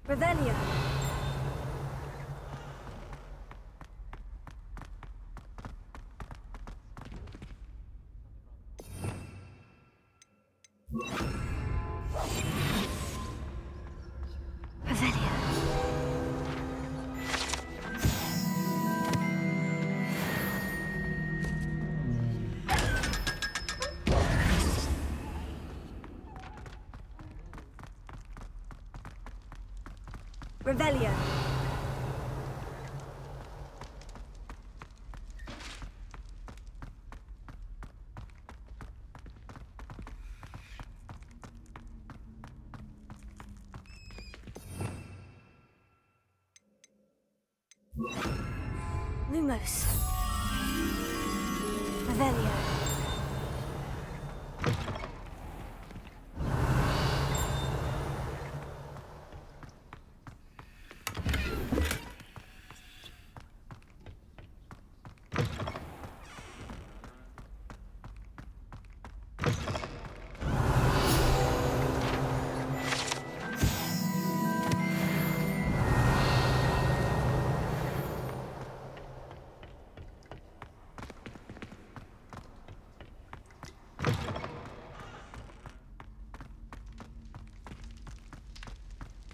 Revelio. Revelio. Lumos. Revelio.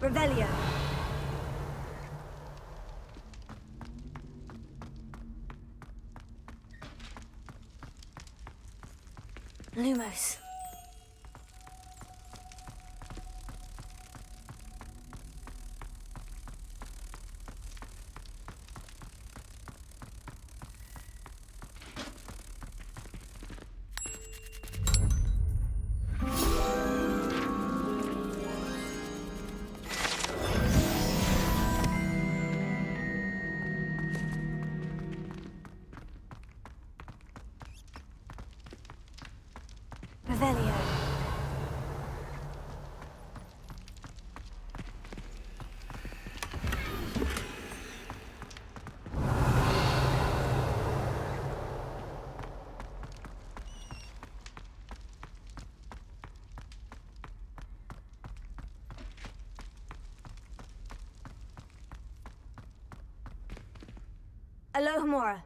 Revelio. Lumos. Revelio. Alohomora.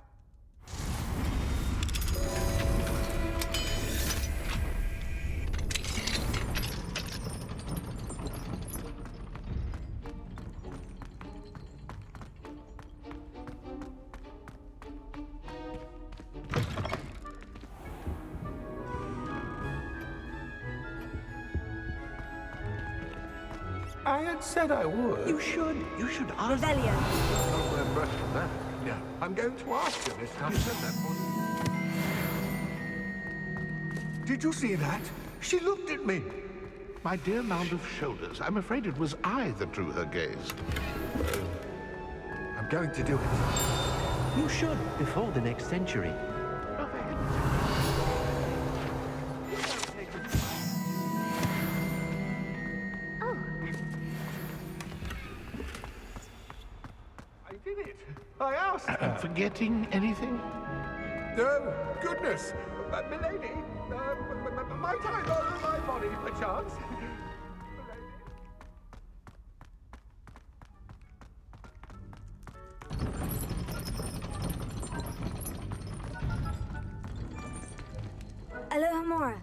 I had said I would. You should ask. Revelio. Oh, I'm brushing on that. Yeah, I'm going to ask her this time. You said that one. Did you see that? She looked at me. My dear mound of shoulders, I'm afraid it was I that drew her gaze. I'm going to do it. You should, before the next century. I did it. I asked her. Forgetting anything? Oh, goodness. Milady, might I borrow my body, perchance? Alohomora.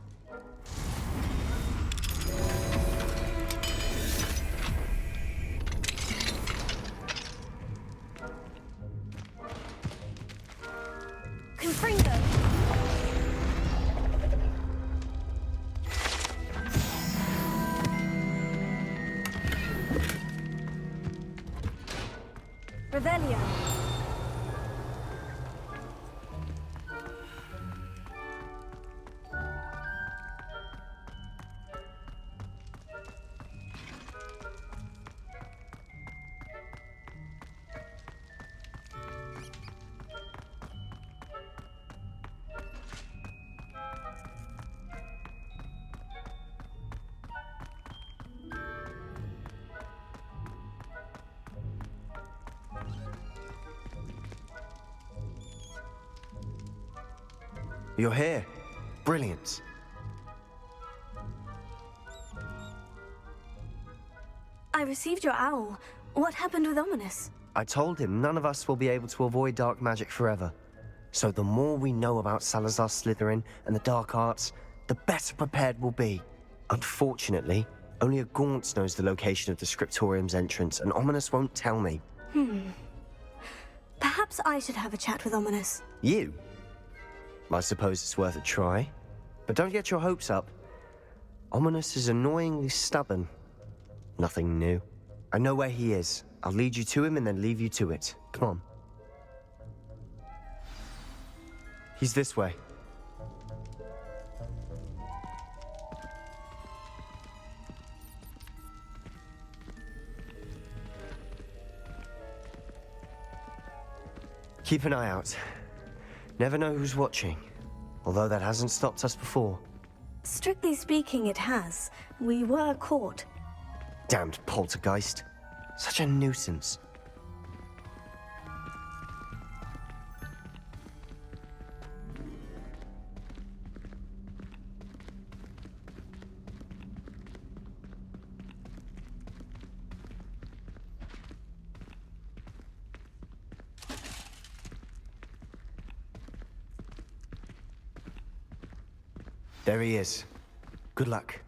Confringo. Revelio. You're here. Brilliant. I received your owl. What happened with Ominous? I told him none of us will be able to avoid dark magic forever. So the more we know about Salazar Slytherin and the dark arts, the better prepared we'll be. Unfortunately, only a Gaunt knows the location of the Scriptorium's entrance, and Ominous won't tell me. Perhaps I should have a chat with Ominous. You? I suppose it's worth a try. But don't get your hopes up. Ominous is annoyingly stubborn. Nothing new. I know where he is. I'll lead you to him and then leave you to it. Come on. He's this way. Keep an eye out. Never know who's watching. Although that hasn't stopped us before. Strictly speaking, it has. We were caught. Damned poltergeist. Such a nuisance. There he is. Good luck.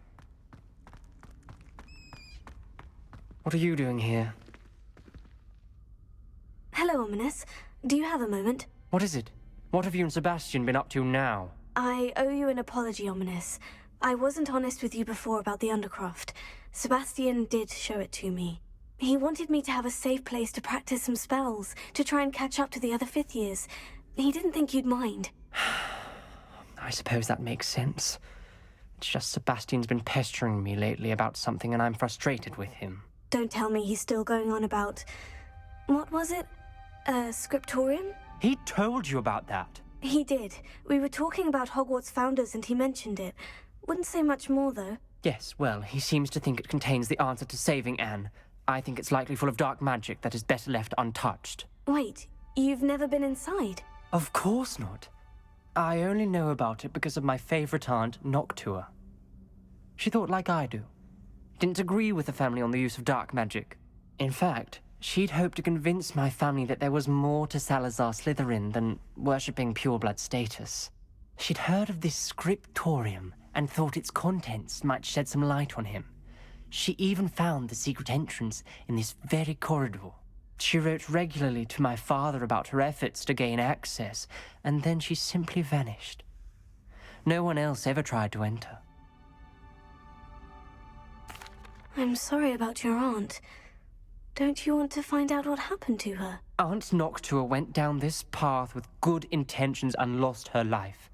What are you doing here? Hello, Ominous. Do you have a moment? What is it? What have you and Sebastian been up to now? I owe you an apology, Ominous. I wasn't honest with you before about the Undercroft. Sebastian did show it to me. He wanted me to have a safe place to practice some spells, to try and catch up to the other fifth years. He didn't think you'd mind. I suppose that makes sense. It's just Sebastian's been pestering me lately about something and I'm frustrated with him. Don't tell me he's still going on about... What was it? Scriptorium? He told you about that? He did. We were talking about Hogwarts founders and he mentioned it. Wouldn't say much more, though. Yes, well, he seems to think it contains the answer to saving Anne. I think it's likely full of dark magic that is better left untouched. Wait, you've never been inside? Of course not. I only know about it because of my favorite aunt, Noctua. She thought like I do. Didn't agree with the family on the use of dark magic. In fact, she'd hoped to convince my family that there was more to Salazar Slytherin than worshipping pureblood status. She'd heard of this Scriptorium and thought its contents might shed some light on him. She even found the secret entrance in this very corridor. She wrote regularly to my father about her efforts to gain access, and then she simply vanished. No one else ever tried to enter. I'm sorry about your aunt. Don't you want to find out what happened to her? Aunt Noctua went down this path with good intentions and lost her life.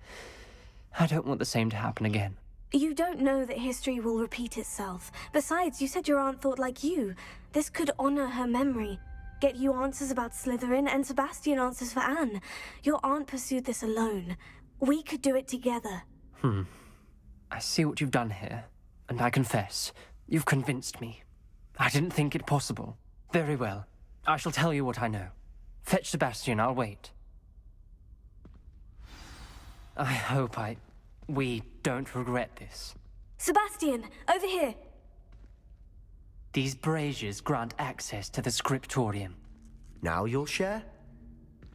I don't want the same to happen again. You don't know that history will repeat itself. Besides, you said your aunt thought like you. This could honor her memory. Get you answers about Slytherin and Sebastian answers for Anne. Your aunt pursued this alone. We could do it together. I see what you've done here, and I confess, you've convinced me. I didn't think it possible. Very well. I shall tell you what I know. Fetch Sebastian, I'll wait. I hope we don't regret this. Sebastian, over here! These braziers grant access to the Scriptorium. Now you'll share?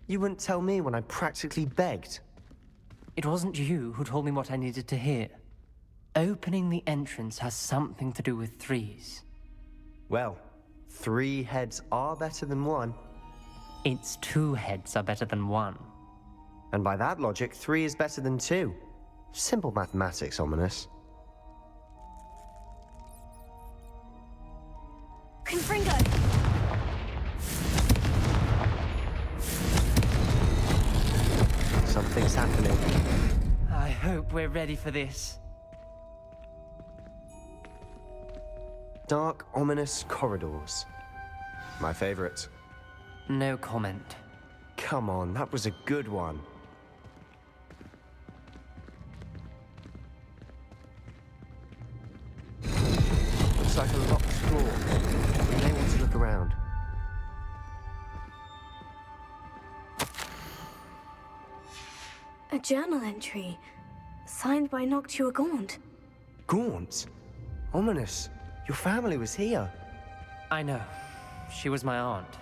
You wouldn't tell me when I practically begged. It wasn't you who told me what I needed to hear. Opening the entrance has something to do with threes. Well, 3 heads are better than 1. It's 2 heads are better than 1. And by that logic, 3 is better than 2. Simple mathematics, Ominous. Confringo! Something's happening. I hope we're ready for this. Dark, ominous corridors. My favorite. No comment. Come on, that was a good one. Looks like a locked door. You may want to look around. A journal entry. Signed by Noctua Gaunt. Gaunt? Ominous. Your family was here. I know. She was my aunt.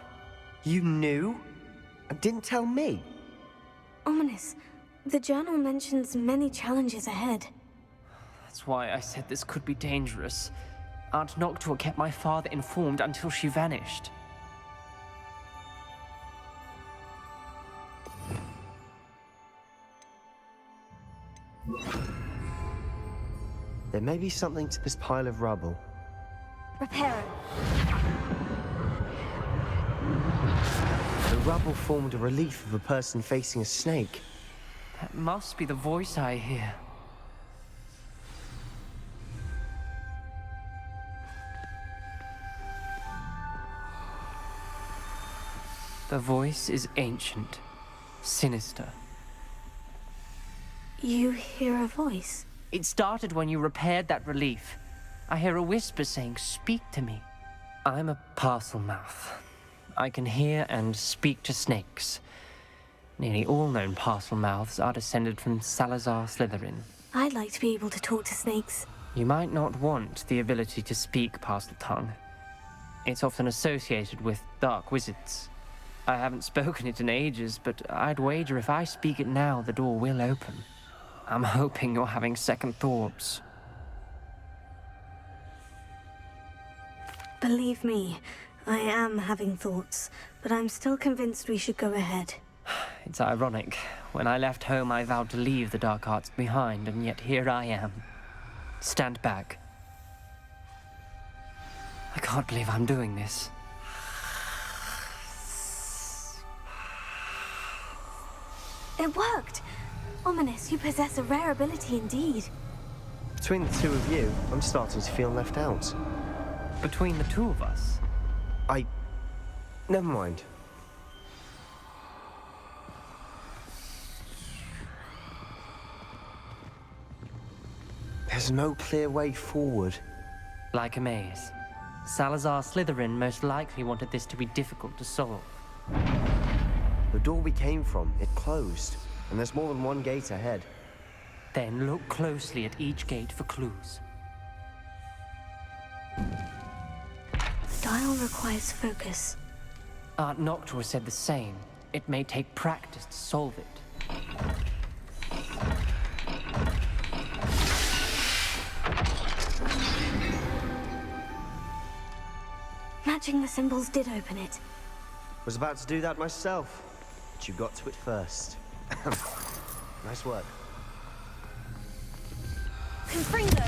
You knew? And didn't tell me? Ominous. The journal mentions many challenges ahead. That's why I said this could be dangerous. Aunt Noctua kept my father informed until she vanished. There may be something to this pile of rubble. Repair it. The rubble formed a relief of a person facing a snake. That must be the voice I hear. The voice is ancient, sinister. You hear a voice? It started when you repaired that relief. I hear a whisper saying, "Speak to me." I'm a parcel mouth. I can hear and speak to snakes. Nearly all known parcel mouths are descended from Salazar Slytherin. I'd like to be able to talk to snakes. You might not want the ability to speak parcel tongue. It's often associated with dark wizards. I haven't spoken it in ages, but I'd wager if I speak it now, the door will open. I'm hoping you're having second thoughts. Believe me, I am having thoughts, but I'm still convinced we should go ahead. It's ironic. When I left home, I vowed to leave the dark arts behind, and yet here I am. Stand back. I can't believe I'm doing this. It worked! Ominous, you possess a rare ability indeed. Between the two of you, I'm starting to feel left out. Between the two of us? Never mind. There's no clear way forward. Like a maze. Salazar Slytherin most likely wanted this to be difficult to solve. The door we came from, it closed, and there's more than one gate ahead. Then look closely at each gate for clues. The dial requires focus. Aunt Noctua said the same. It may take practice to solve it. Matching the symbols did open it. Was about to do that myself, but you got to it first. Nice work. Confringo!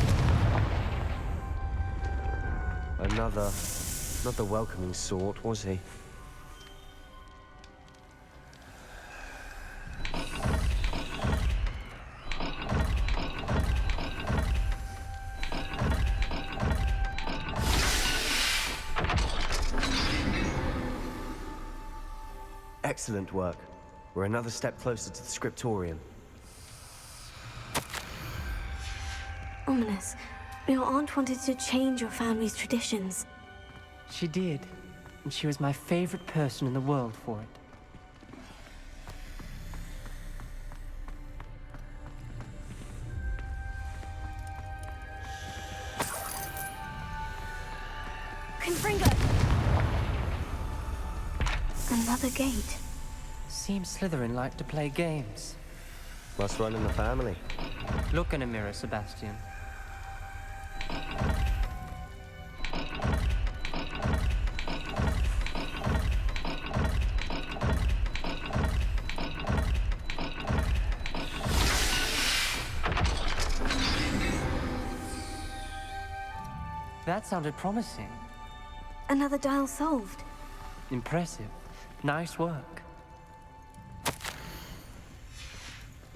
Another, not the welcoming sort, was he? Excellent work. We're another step closer to the Scriptorium. Ominous, your aunt wanted to change your family's traditions. She did, and she was my favorite person in the world for it. Confringo! Another gate. Seems Slytherin like to play games. Must run in the family. Look in a mirror, Sebastian. That sounded promising. Another dial solved. Impressive. Nice work.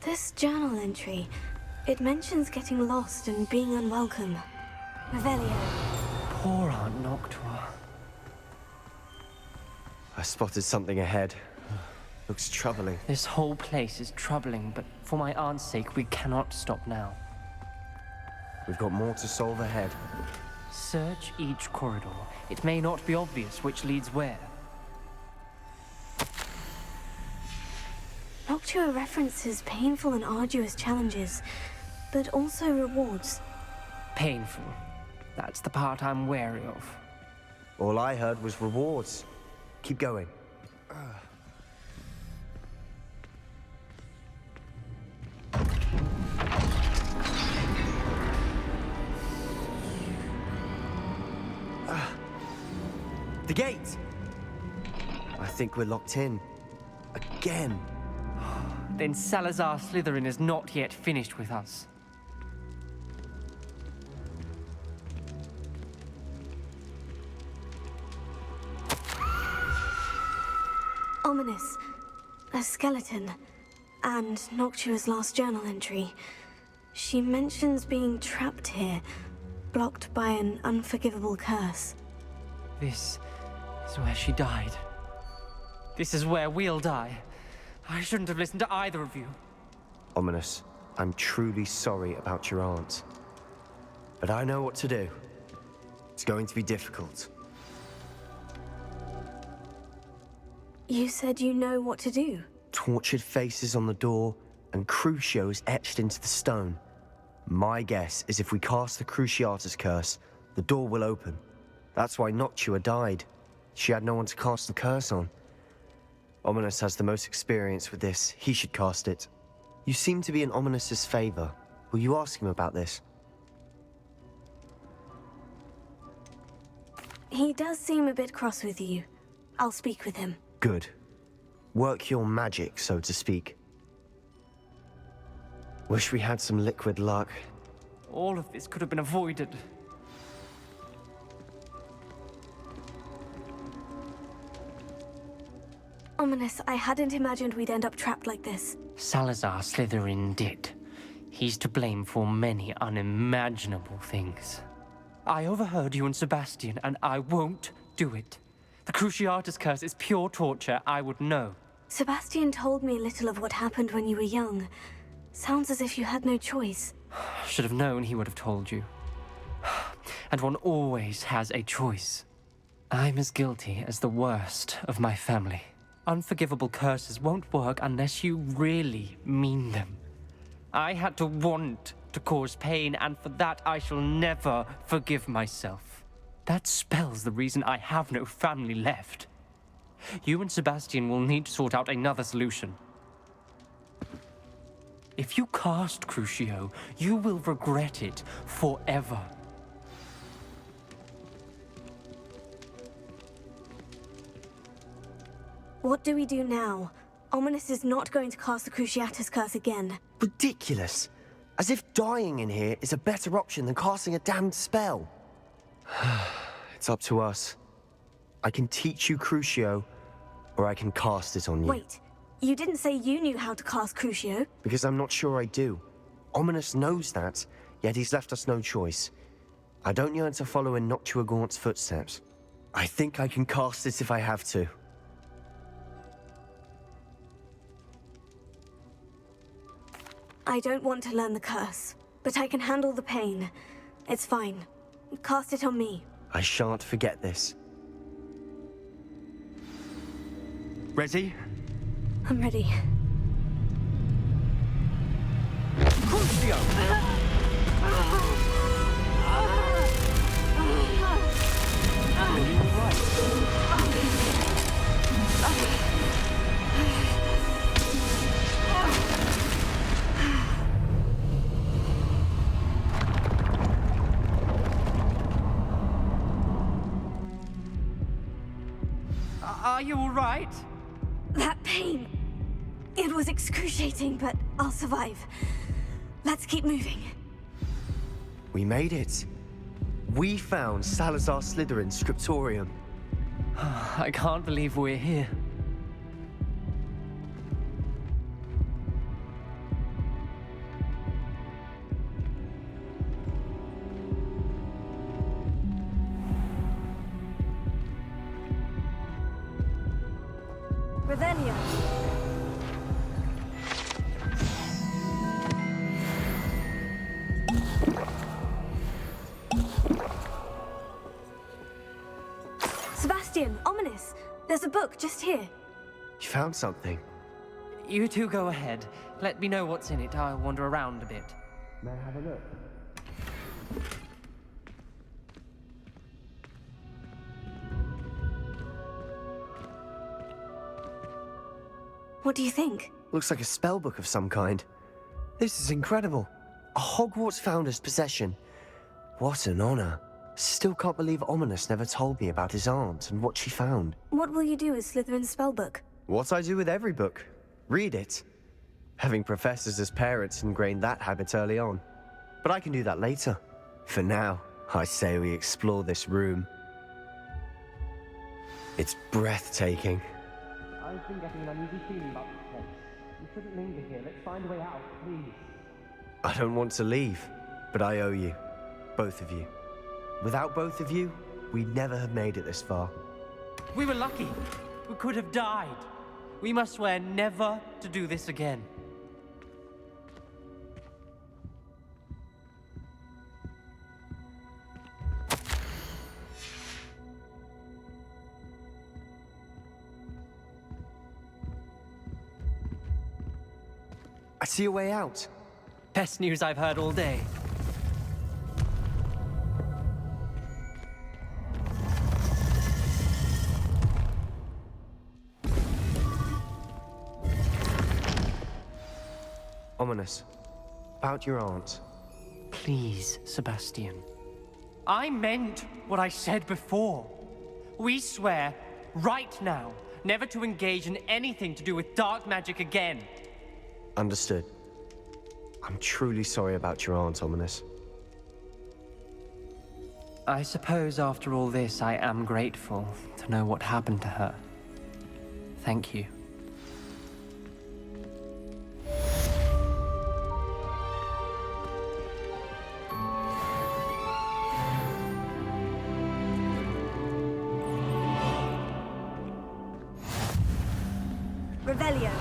This journal entry, it mentions getting lost and being unwelcome. Revelio. Poor Aunt Noctua. I spotted something ahead. Looks troubling. This whole place is troubling, but for my aunt's sake, we cannot stop now. We've got more to solve ahead. Search each corridor. It may not be obvious which leads where. Noctua references painful and arduous challenges, but also rewards. Painful. That's the part I'm wary of. All I heard was rewards. Keep going. The gate! I think we're locked in. Again. Then Salazar Slytherin is not yet finished with us. Ominous. A skeleton. And Noctua's last journal entry. She mentions being trapped here, blocked by an unforgivable curse. This is where she died. This is where we'll die. I shouldn't have listened to either of you. Ominous, I'm truly sorry about your aunt. But I know what to do. It's going to be difficult. You said you know what to do. Tortured faces on the door, and Crucios etched into the stone. My guess is if we cast the Cruciatus curse, the door will open. That's why Noctua died. She had no one to cast the curse on. Ominous has the most experience with this. He should cast it. You seem to be in Ominous's favor. Will you ask him about this? He does seem a bit cross with you. I'll speak with him. Good. Work your magic, so to speak. Wish we had some liquid luck. All of this could have been avoided. Ominous, I hadn't imagined we'd end up trapped like this. Salazar Slytherin did. He's to blame for many unimaginable things. I overheard you and Sebastian, and I won't do it. The Cruciatus curse is pure torture, I would know. Sebastian told me a little of what happened when you were young. Sounds as if you had no choice. Should have known he would have told you. And one always has a choice. I'm as guilty as the worst of my family. Unforgivable curses won't work unless you really mean them. I had to want to cause pain, and for that I shall never forgive myself. That spells the reason I have no family left. You and Sebastian will need to sort out another solution. If you cast Crucio, you will regret it forever. What do we do now? Ominous is not going to cast the Cruciatus curse again. Ridiculous. As if dying in here is a better option than casting a damned spell. It's up to us. I can teach you Crucio, or I can cast it on you. Wait, you didn't say you knew how to cast Crucio? Because I'm not sure I do. Ominous knows that, yet he's left us no choice. I don't yearn to follow in Noctua Gaunt's footsteps. I think I can cast it if I have to. I don't want to learn the curse, but I can handle the pain. It's fine. Cast it on me. I shan't forget this. Ready? I'm ready. Are you all right? That pain. It was excruciating, but I'll survive. Let's keep moving. We made it. We found Salazar Slytherin's Scriptorium. I can't believe we're here. Revelio. Sebastian, Ominous. There's a book just here. You found something. You two go ahead. Let me know what's in it. I'll wander around a bit. May I have a look? What do you think? Looks like a spell book of some kind. This is incredible. A Hogwarts founder's possession. What an honor. Still can't believe Ominous never told me about his aunt and what she found. What will you do with Slytherin's spellbook? What I do with every book. Read it. Having professors as parents ingrained that habit early on. But I can do that later. For now, I say we explore this room. It's breathtaking. I've been getting an uneasy feeling about this place. We shouldn't linger here. Let's find a way out, please. I don't want to leave, but I owe you. Both of you. Without both of you, we'd never have made it this far. We were lucky. We could have died. We must swear never to do this again. I see a way out. Best news I've heard all day. Ominous. About your aunt. Please, Sebastian. I meant what I said before. We swear, right now, never to engage in anything to do with dark magic again. Understood. I'm truly sorry about your aunt, Ominous. I suppose after all this, I am grateful to know what happened to her. Thank you. Revelio.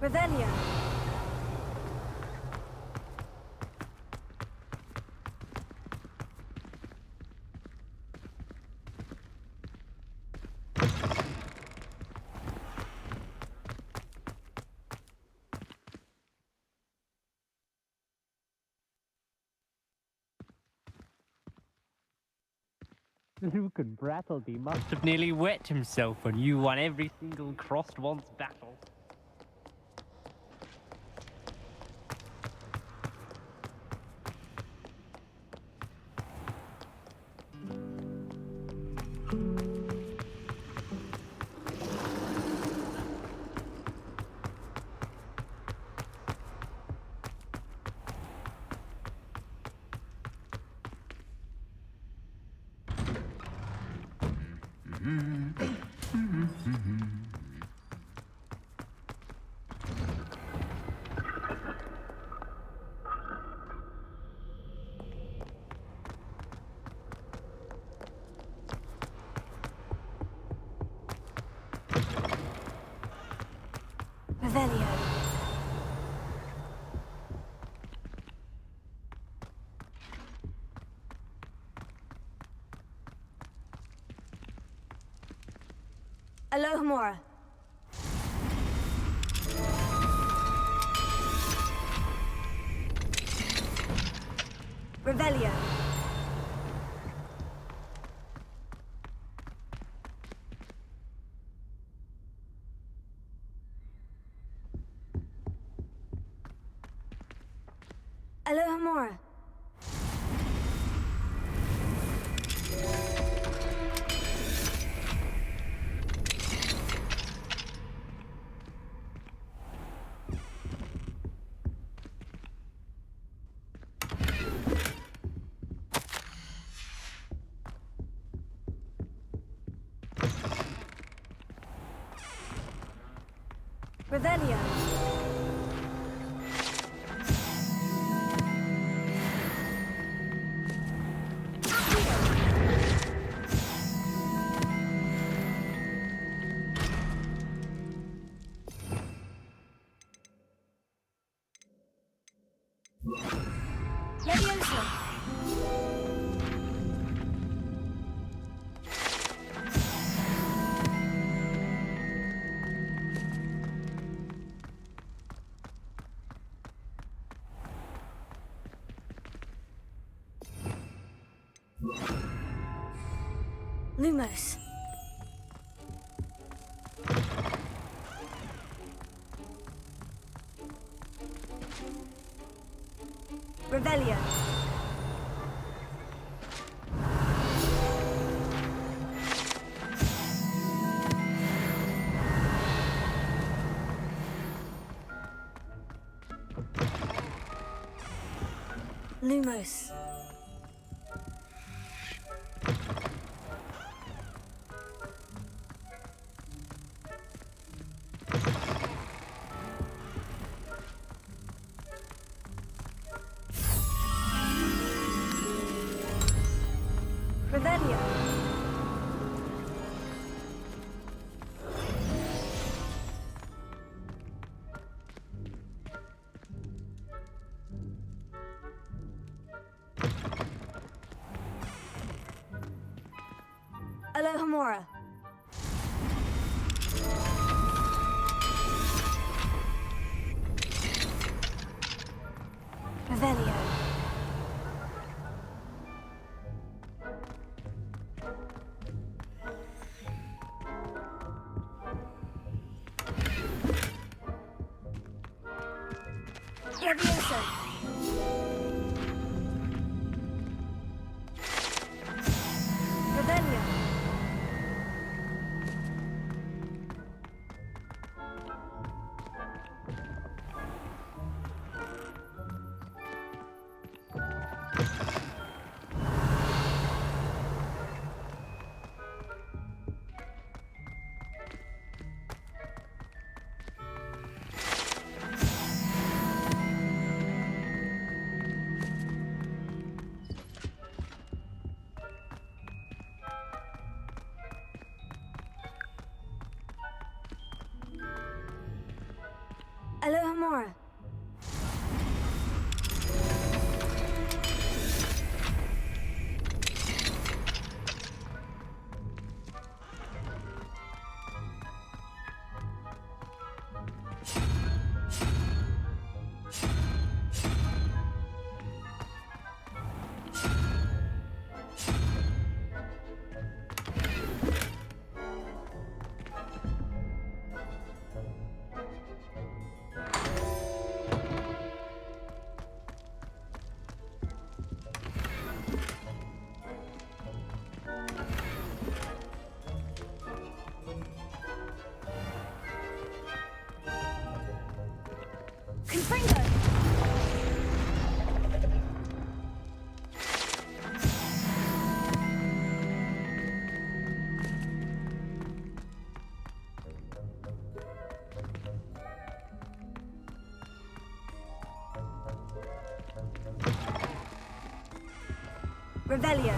Revelio. Luke and Brattleby must have nearly wet himself when you won every single crossed one's battle. Revelio. Alohomora. Revelio. Alohomora. Revelio. Leviosa. Lumos. Revelio. Lumos. Revelio. Alohomora. Revelio. Leviosa. Revelio. Revelio.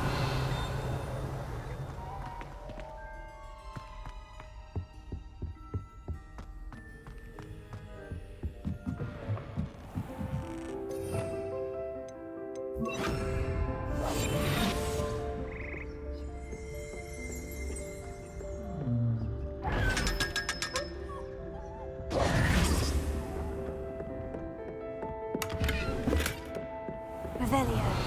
Revelio.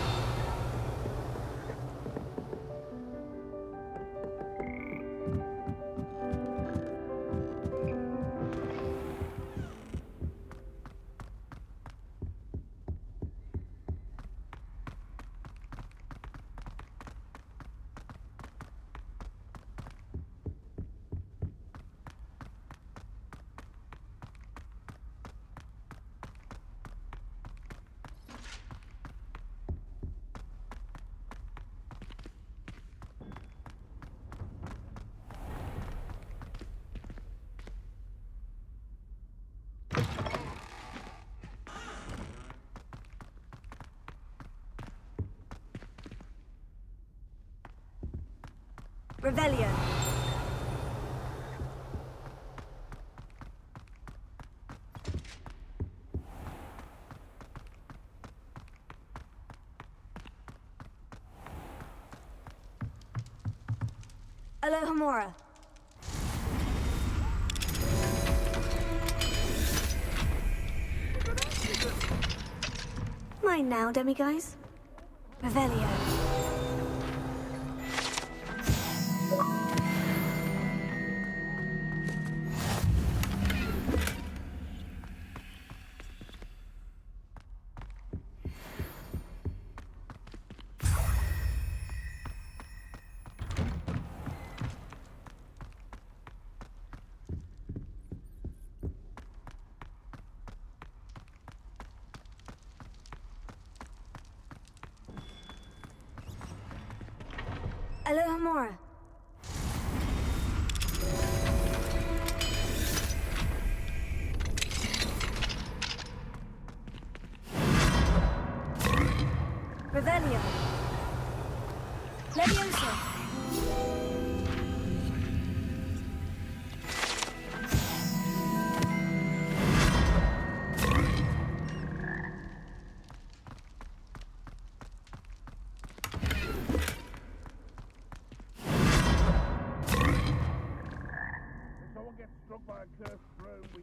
Revelio. Alohomora. Mine now, demiguise. Revelio. Alohomora. Revelio. Leviosa. Someone gets struck by a cursed throne, we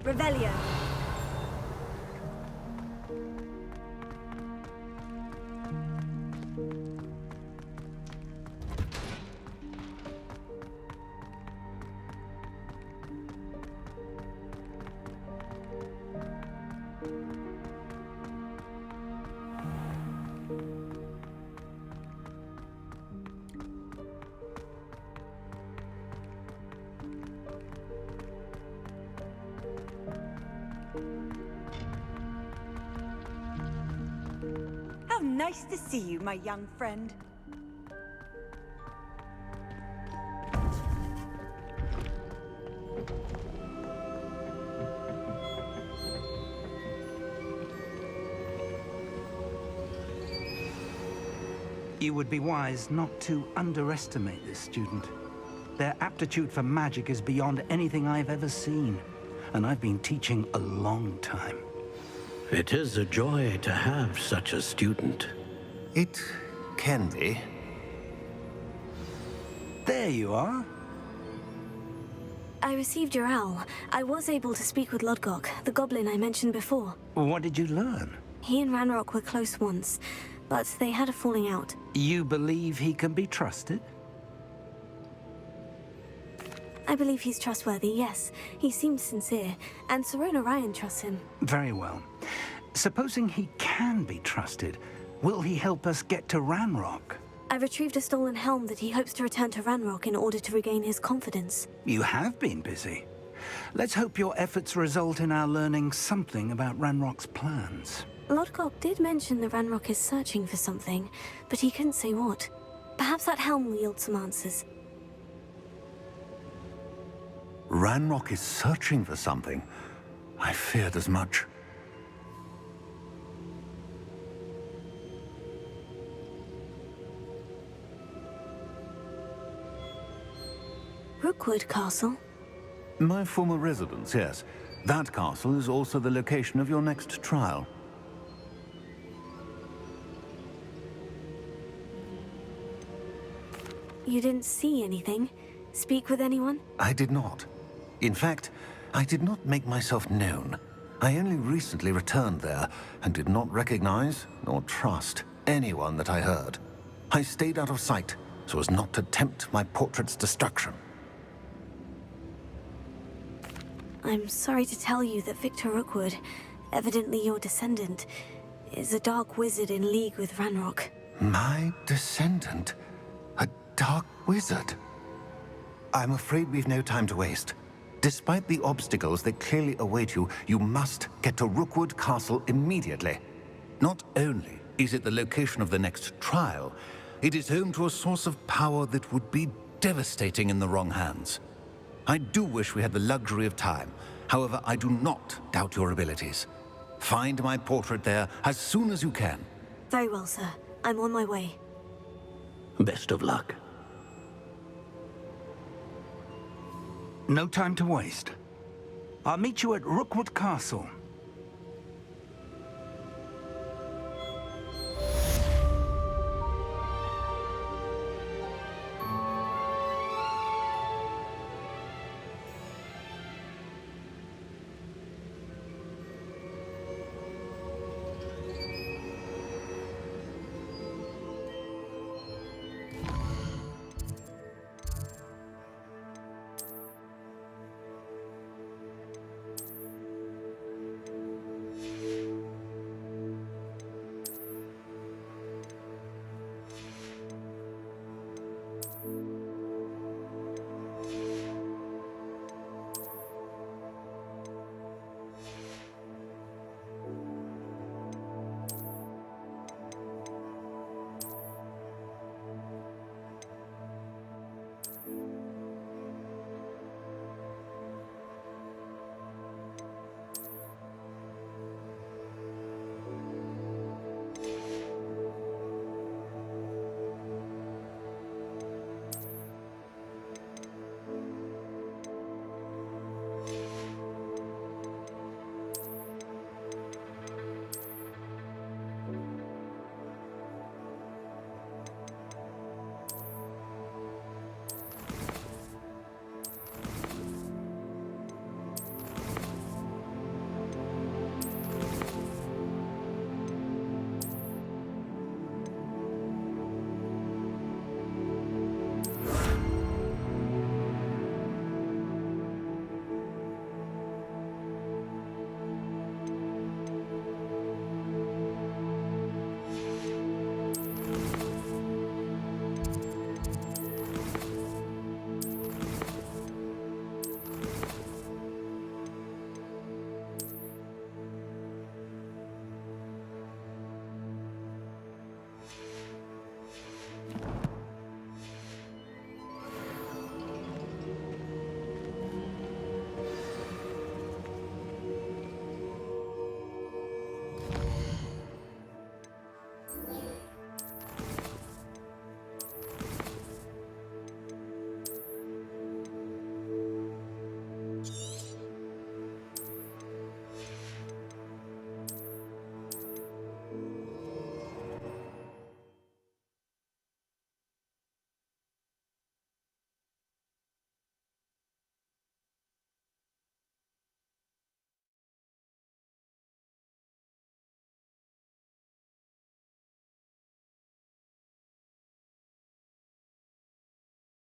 Revelio. How nice to see you, my young friend. You would be wise not to underestimate this student. Their aptitude for magic is beyond anything I've ever seen, and I've been teaching a long time. It is a joy to have such a student. It can be. There you are. I received your owl. I was able to speak with Lodgok, the goblin I mentioned before. What did you learn? He and Ranrock were close once, but they had a falling out. You believe he can be trusted? I believe he's trustworthy, yes. He seems sincere, and Serona Ryan trusts him. Very well. Supposing he can be trusted, will he help us get to Ranrock? I retrieved a stolen helm that he hopes to return to Ranrock in order to regain his confidence. You have been busy. Let's hope your efforts result in our learning something about Ranrock's plans. Lodgok did mention the Ranrock is searching for something, but he couldn't say what. Perhaps that helm will yield some answers. Ranrock is searching for something. I feared as much. Rookwood Castle? My former residence, yes. That castle is also the location of your next trial. You didn't see anything? Speak with anyone? I did not. In fact, I did not make myself known. I only recently returned there and did not recognize nor trust anyone that I heard. I stayed out of sight so as not to tempt my portrait's destruction. I'm sorry to tell you that Victor Rookwood, evidently your descendant, is a dark wizard in league with Ranrock. My descendant? A dark wizard? I'm afraid we've no time to waste. Despite the obstacles that clearly await you, you must get to Rookwood Castle immediately. Not only is it the location of the next trial, it is home to a source of power that would be devastating in the wrong hands. I do wish we had the luxury of time. However, I do not doubt your abilities. Find my portrait there as soon as you can. Very well, sir. I'm on my way. Best of luck. No time to waste. I'll meet you at Rookwood Castle.